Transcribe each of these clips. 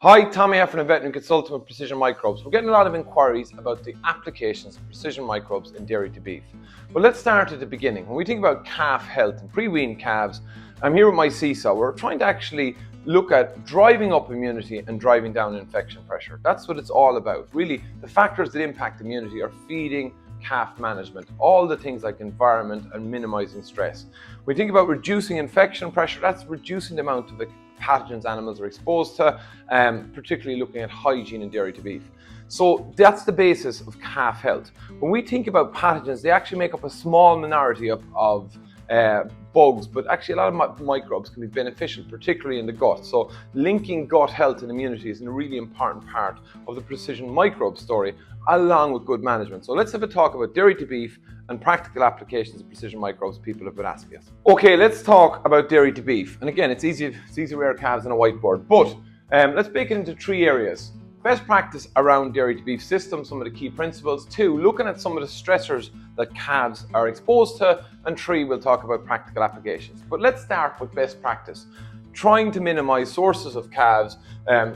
Hi, Tommy Efford, a veterinary consultant with Precision Microbes. We're getting a lot of inquiries about the applications of precision microbes in dairy to beef. But let's start at the beginning. When we think about calf health and pre-wean calves, I'm here with my seesaw. We're trying to actually look at driving up immunity and driving down infection pressure. That's what it's all about. Really, the factors that impact immunity are feeding, calf management, all the things like environment and minimizing stress. When we think about reducing infection pressure, that's reducing the amount of the pathogens animals are exposed to, particularly looking at hygiene in dairy to beef. So that's the basis of calf health. When we think about pathogens, they actually make up a small minority of bugs, but actually a lot of microbes can be beneficial, particularly in the gut. So linking gut health and immunity is a really important part of the precision microbe story, along with good management. So let's have a talk about dairy to beef and practical applications of precision microbes people have been asking us. Okay, let's talk about dairy to beef. And again, it's easy to wear calves on a whiteboard, but let's break it into three areas. Best practice around dairy to beef systems, some of the key principles. 2, looking at some of the stressors that calves are exposed to. And 3, we'll talk about practical applications. But let's start with best practice. Trying to minimize sources of calves,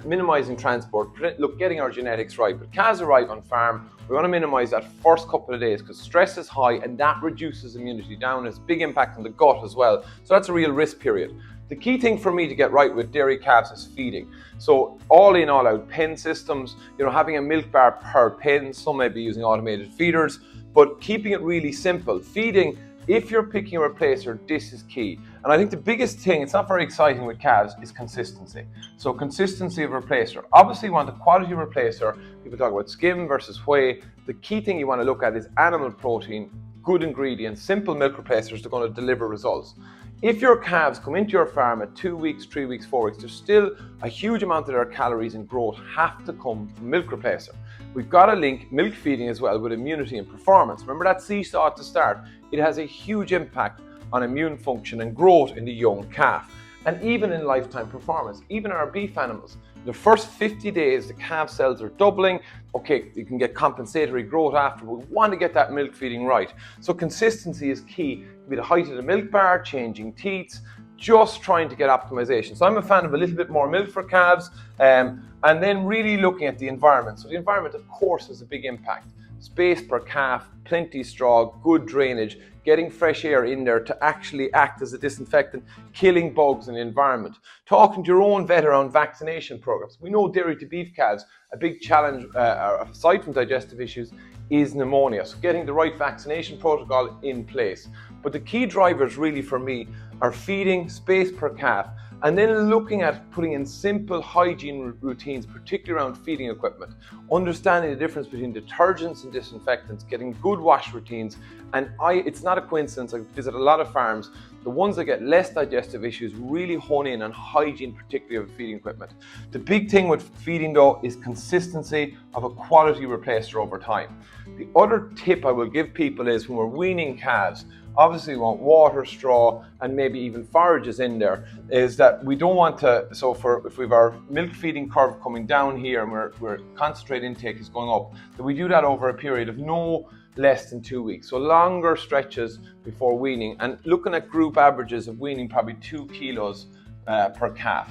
minimizing transport, getting our genetics right. But calves arrive on farm, we want to minimize that first couple of days because stress is high and that reduces immunity down. It's a big impact on the gut as well. So that's a real risk period. The key thing for me to get right with dairy calves is feeding. So all in, all out pen systems, having a milk bar per pen, some may be using automated feeders, but keeping it really simple. Feeding, if you're picking a replacer, this is key. And I think the biggest thing, it's not very exciting with calves, is consistency. So consistency of replacer. Obviously you want a quality replacer. People talk about skim versus whey. The key thing you want to look at is animal protein, good ingredients, simple milk replacers that are going to deliver results. If your calves come into your farm at 2 weeks, 3 weeks, 4 weeks, there's still a huge amount of their calories and growth have to come from milk replacer. We've got to link milk feeding as well with immunity and performance. Remember that seesaw at the start? It has a huge impact on immune function and growth in the young calf. And even in lifetime performance, even in our beef animals, the first 50 days, the calf cells are doubling. Okay, you can get compensatory growth after, but we want to get that milk feeding right. So consistency is key. It could be the height of the milk bar, changing teats, just trying to get optimization. So I'm a fan of a little bit more milk for calves, and then really looking at the environment. So the environment, of course, has a big impact. Space per calf, plenty straw, good drainage, getting fresh air in there to actually act as a disinfectant, killing bugs in the environment. Talking to your own vet around vaccination programs. We know dairy to beef calves, a big challenge aside from digestive issues is pneumonia. So getting the right vaccination protocol in place. But the key drivers really for me are feeding, space per calf, and then looking at putting in simple hygiene routines, particularly around feeding equipment, understanding the difference between detergents and disinfectants, getting good wash routines. And it's not a coincidence, I visit a lot of farms, the ones that get less digestive issues really hone in on hygiene, particularly of feeding equipment. The big thing with feeding though is consistency of a quality replacer over time. The other tip I will give people is when we're weaning calves, obviously we want water, straw, and maybe even forages in there, is that we don't want to, if we have our milk feeding curve coming down here and we're concentrate intake is going up, that we do that over a period of no less than 2 weeks. So longer stretches before weaning and looking at group averages of weaning probably 2 kilos per calf.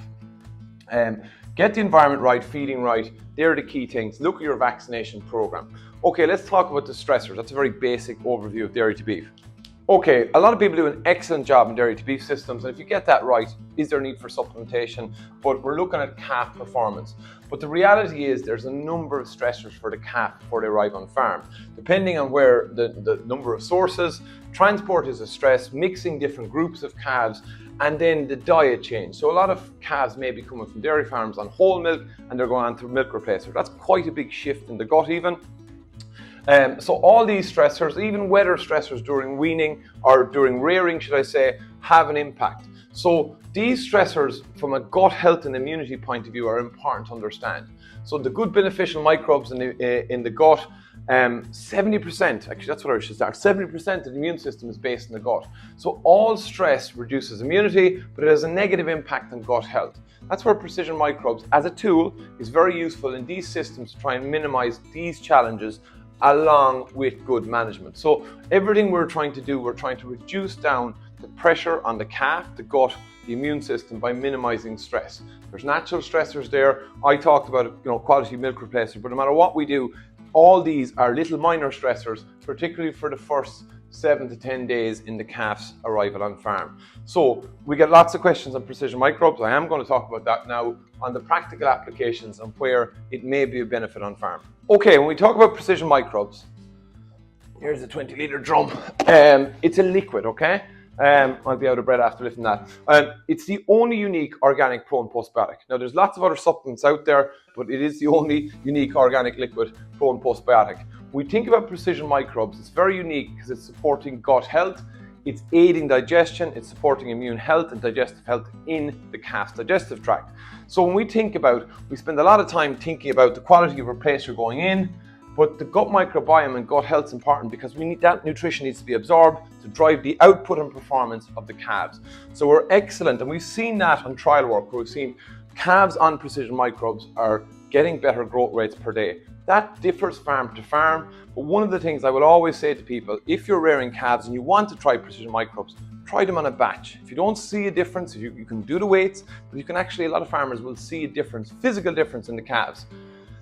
Get the environment right, feeding right, they're the key things. Look at your vaccination program. Okay, let's talk about the stressors. That's a very basic overview of dairy to beef. Okay, a lot of people do an excellent job in dairy to beef systems, and if you get that right, is there a need for supplementation? But we're looking at calf performance. But the reality is there's a number of stressors for the calf before they arrive on farm. Depending on where the number of sources, transport is a stress, mixing different groups of calves, and then the diet change. So a lot of calves may be coming from dairy farms on whole milk, and they're going on to milk replacer. That's quite a big shift in the gut even. So all these stressors, even weather stressors during weaning or during rearing, should I say, have an impact. So these stressors from a gut health and immunity point of view are important to understand. So the good beneficial microbes in the gut, 70%, actually that's what I should start, 70% of the immune system is based in the gut. So all stress reduces immunity, but it has a negative impact on gut health. That's where precision microbes as a tool is very useful in these systems to try and minimize these challenges along with good management. So everything we're trying to do, we're trying to reduce down the pressure on the calf, the gut, the immune system by minimizing stress. There's natural stressors there. I talked about, quality milk replacer, but no matter what we do, all these are little minor stressors, particularly for the first 7 to 10 days in the calf's arrival on farm. So we get lots of questions on precision microbes. I am going to talk about that now on the practical applications and where it may be a benefit on farm. Okay, when we talk about precision microbes, here's a 20-litre drum. It's a liquid, okay? I'll be out of breath after lifting that. It's the only unique organic pro and postbiotic. Now, there's lots of other supplements out there, but it is the only unique organic liquid pro and postbiotic. When we think about precision microbes, it's very unique because it's supporting gut health, it's aiding digestion, it's supporting immune health and digestive health in the calf's digestive tract. So when we spend a lot of time thinking about the quality of replacer going in, but the gut microbiome and gut health is important because that nutrition needs to be absorbed to drive the output and performance of the calves. So we're excellent, and we've seen that on trial work where we've seen calves on precision microbes are getting better growth rates per day. That differs farm to farm, but one of the things I will always say to people, if you're rearing calves and you want to try precision microbes, try them on a batch. If you don't see a difference, you can do the weights, but you can actually, a lot of farmers will see a difference, physical difference in the calves.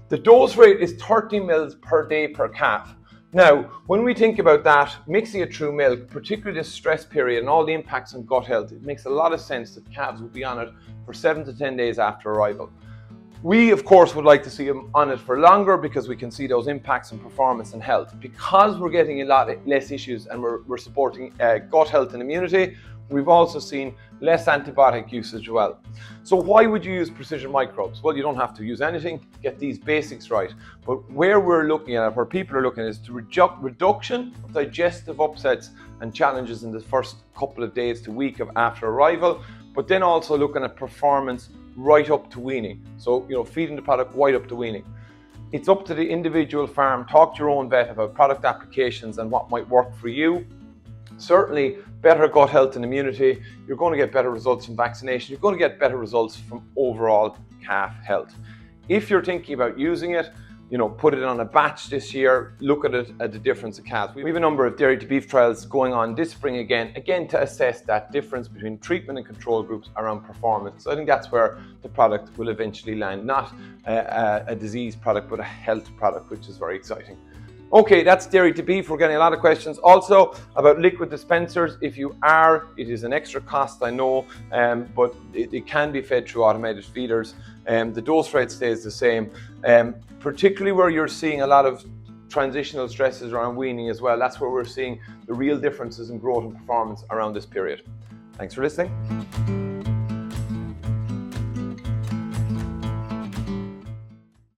The dose rate is 30 mils per day per calf. Now, when we think about that, mixing it through milk, particularly this stress period and all the impacts on gut health, it makes a lot of sense that calves will be on it for 7 to 10 days after arrival. We, of course, would like to see them on it for longer because we can see those impacts on performance and health. Because we're getting a lot less issues and we're supporting gut health and immunity, we've also seen less antibiotic usage as well. So why would you use precision microbes? Well, you don't have to use anything, get these basics right. But where we're looking at it, where people are looking at, is to reduction of digestive upsets and challenges in the first couple of days to week after arrival, but then also looking at performance right up to weaning. So, feeding the product right up to weaning. It's up to the individual farm. Talk to your own vet about product applications and what might work for you. Certainly, better gut health and immunity. You're going to get better results from vaccination. You're going to get better results from overall calf health. If you're thinking about using it, put it on a batch this year, look at it at the difference of calves. We have a number of dairy to beef trials going on this spring again to assess that difference between treatment and control groups around performance. So I think that's where the product will eventually land, not a disease product, but a health product, which is very exciting. Okay, that's dairy to beef. We're getting a lot of questions also about liquid dispensers. If you are, it is an extra cost, I know, but it can be fed through automated feeders. The dose rate stays the same, particularly where you're seeing a lot of transitional stresses around weaning as well. That's where we're seeing the real differences in growth and performance around this period. Thanks for listening.